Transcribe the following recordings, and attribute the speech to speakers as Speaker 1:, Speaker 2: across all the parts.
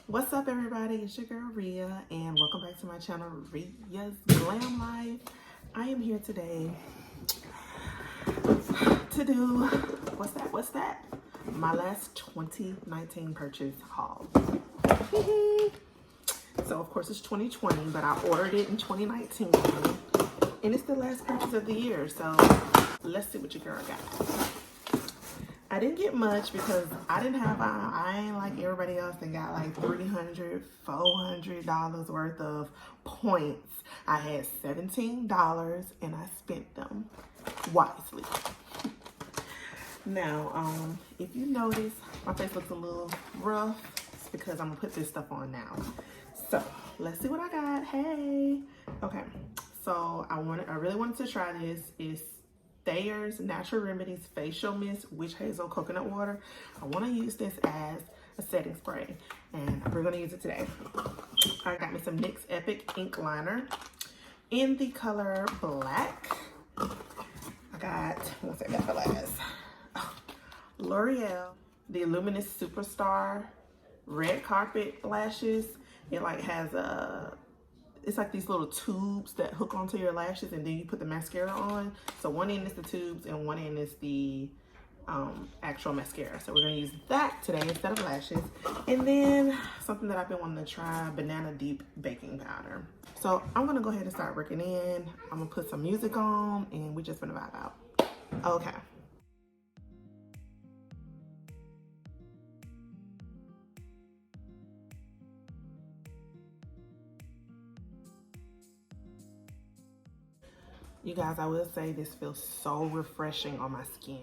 Speaker 1: What's up, everybody? It's your girl Rhea, and welcome back to my channel, Rhea's Glam Life. I am here today to do what's that? My last 2019 purchase haul. So of course it's 2020, but I ordered it in 2019, and it's the last purchase of the year. So let's see what your girl got. I didn't get much because I ain't like everybody else and got like $300, $400 worth of points. I had $17 and I spent them wisely. Now, if you notice, my face looks a little rough. It's because I'm gonna put this stuff on now. So let's see what I got. Hey, okay. So I really wanted to try this. It's Thayer's Natural Remedies Facial Mist Witch Hazel Coconut Water. I want to use this as a setting spray, and we're going to use it today. I got me some NYX Epic Ink Liner in the color Black. I got, what's that for last? L'Oreal, the Luminous Superstar Red Carpet Lashes. It like has it's like these little tubes that hook onto your lashes, and then you put the mascara on. So one end is the tubes and one end is the actual mascara. So we're gonna use that today instead of lashes. And then something that I've been wanting to try, Banana Deep Baking Powder. So I'm gonna go ahead and start working in. I'm gonna put some music on and we're just gonna vibe out. Okay. You guys, I will say this feels so refreshing on my skin.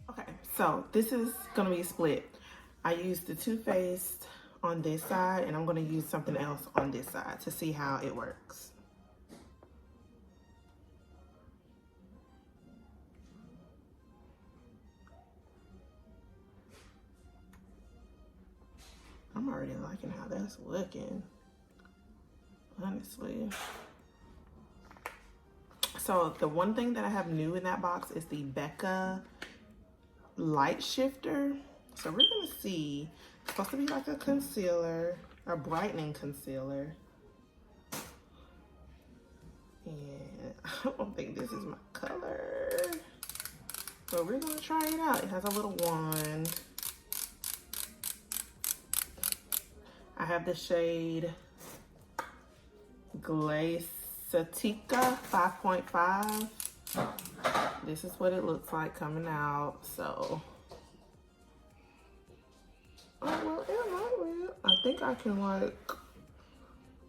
Speaker 1: Okay, so this is gonna be split. I used the Too Faced on this side, and I'm going to use something else on this side to see how it works. I'm already liking how that's looking, honestly. So the one thing that I have new in that box is the Becca light shifter. So we're going to see. It's supposed to be like a concealer, a brightening concealer. And I don't think this is my color. So we're gonna try it out. It has a little wand. I have the shade Glaciatica 5.5. This is what it looks like coming out. So I think I can like,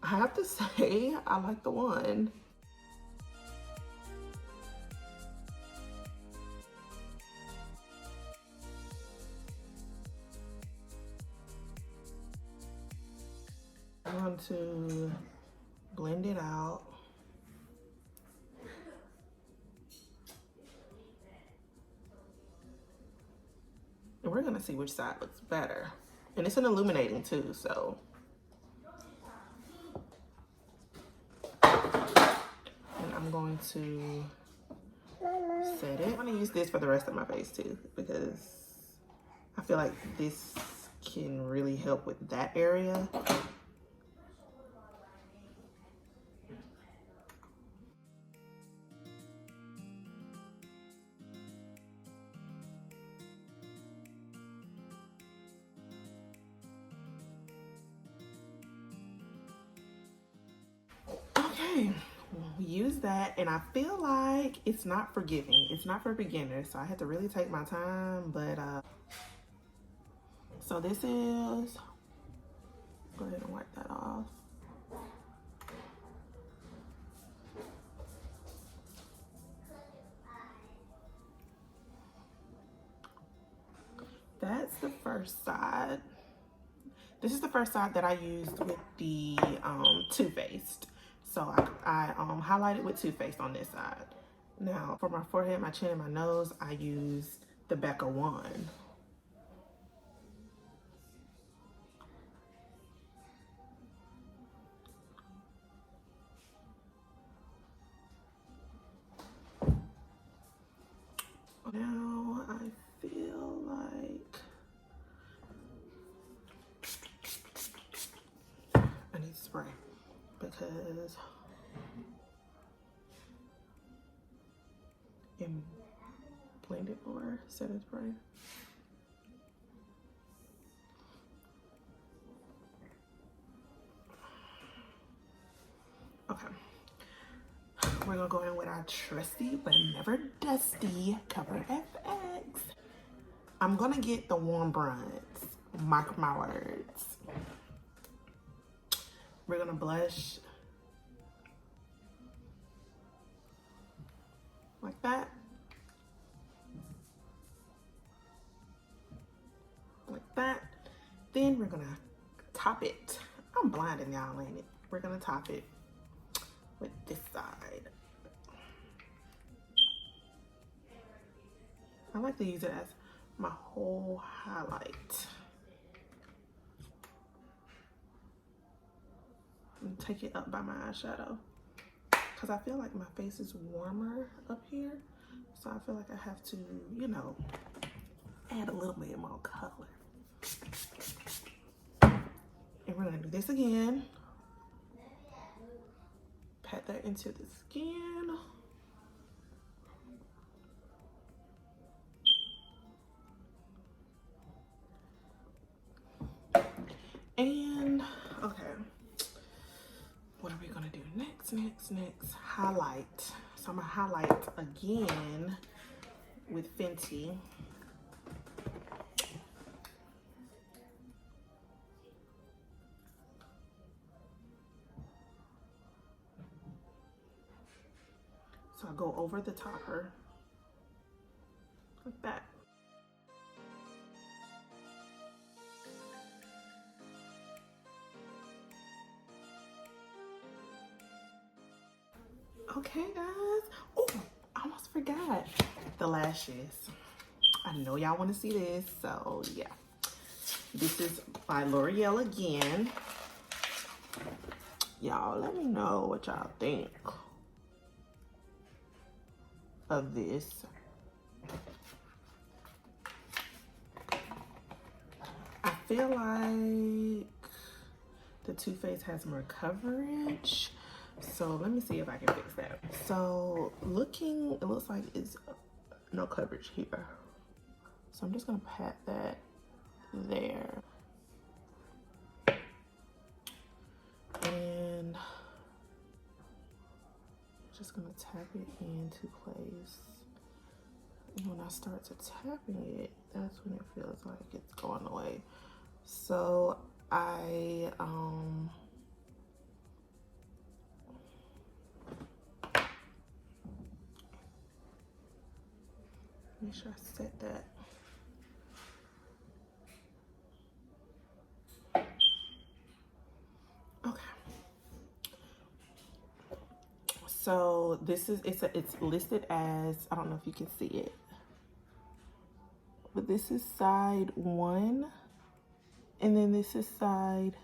Speaker 1: I have to say, I like the one. I'm going to blend it out. And we're gonna see which side looks better. And it's an illuminating too, so. And I'm going to set it. I'm gonna use this for the rest of my face too, because I feel like this can really help with that area. Okay, use that, and I feel like it's not forgiving. It's not for beginners, so I had to really take my time. But so this is, go ahead and wipe that off. That's the first side. This is the first side that I used with the Too Faced. So I highlighted with Too Faced on this side. Now for my forehead, my chin, and my nose, I used the Becca one. spray because it blended more setting spray. Okay. We're gonna go in with our trusty but never dusty Cover FX. I'm gonna get the warm bronze. Mark my words. We're gonna blush like that. Like that. Then we're gonna top it. I'm blinding y'all, ain't it? We're gonna top it with this side. I like to use it as my whole highlight. And take it up by my eyeshadow. Because I feel like my face is warmer up here. So I feel like I have to, you know, add a little bit more color. And we're gonna do this again. Pat that into the skin. And okay, what are we gonna do next? Highlight. So I'm gonna highlight again with Fenty. So I go over the topper like that. Okay, guys. Oh, I almost forgot the lashes. I know y'all want to see this, so yeah. This is by L'Oreal again. Y'all, let me know what y'all think of this. I feel like the Too Faced has more coverage. So let me see if I can fix that. So looking, it looks like it's no coverage here. So I'm just gonna pat that there. And just gonna tap it into place. And when I start to tapping it, that's when it feels like it's going away. So I make sure I set that. Okay. So this is it's listed as, I don't know if you can see it, but this is side 1, and then this is side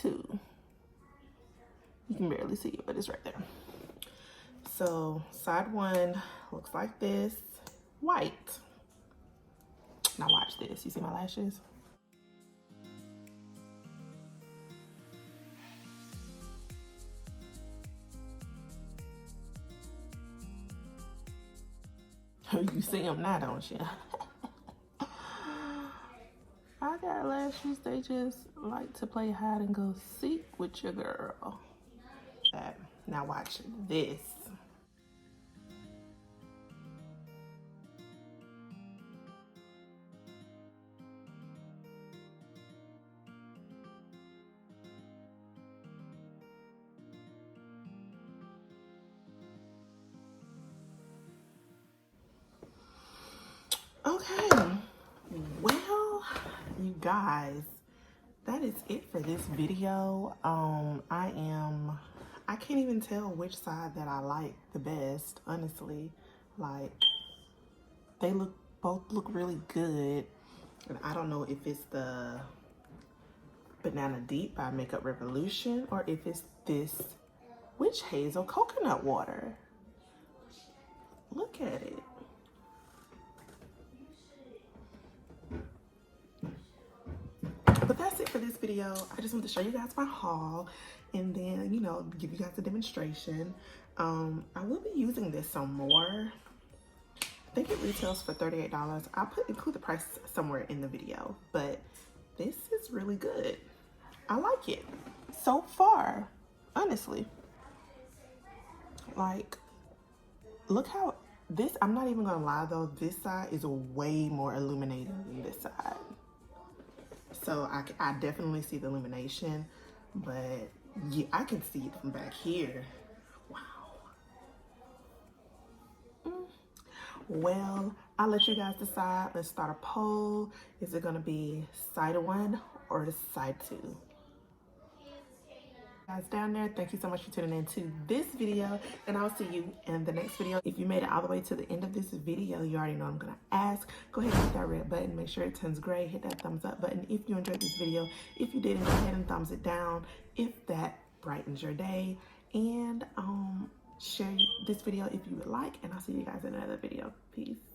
Speaker 1: 2. You can barely see it, but it's right there. So side 1 looks like this, white. Now watch this. You see my lashes? You see them now, don't you? I got lashes, they just like to play hide and go seek with your girl. Now watch this. Okay, well, you guys, that is it for this video. I can't even tell which side that I like the best, honestly. Like, they both look really good. And I don't know if it's the Banana Deep by Makeup Revolution or if it's this Witch Hazel Coconut Water. Look at it. But that's it for this video. I just want to show you guys my haul and then, you know, give you guys a demonstration. I will be using this some more. I think it retails for $38. I'll include the price somewhere in the video, but this is really good. I like it so far, honestly. Like, look how this, I'm not even gonna lie though, this side is way more illuminating than this side. So I definitely see the illumination, but yeah, I can see it from back here. Wow. Well, I'll let you guys decide. Let's start a poll. Is it gonna be side 1 or the side 2? Guys down there, thank you so much for tuning in to this video, and I'll see you in the next video. If you made it all the way to the end of this video, you already know I'm gonna ask. Go ahead and hit that red button, make sure it turns gray, hit that thumbs up button if you enjoyed this video. If you didn't, go ahead and thumbs it down if that brightens your day, and share this video if you would like, and I'll see you guys in another video. Peace.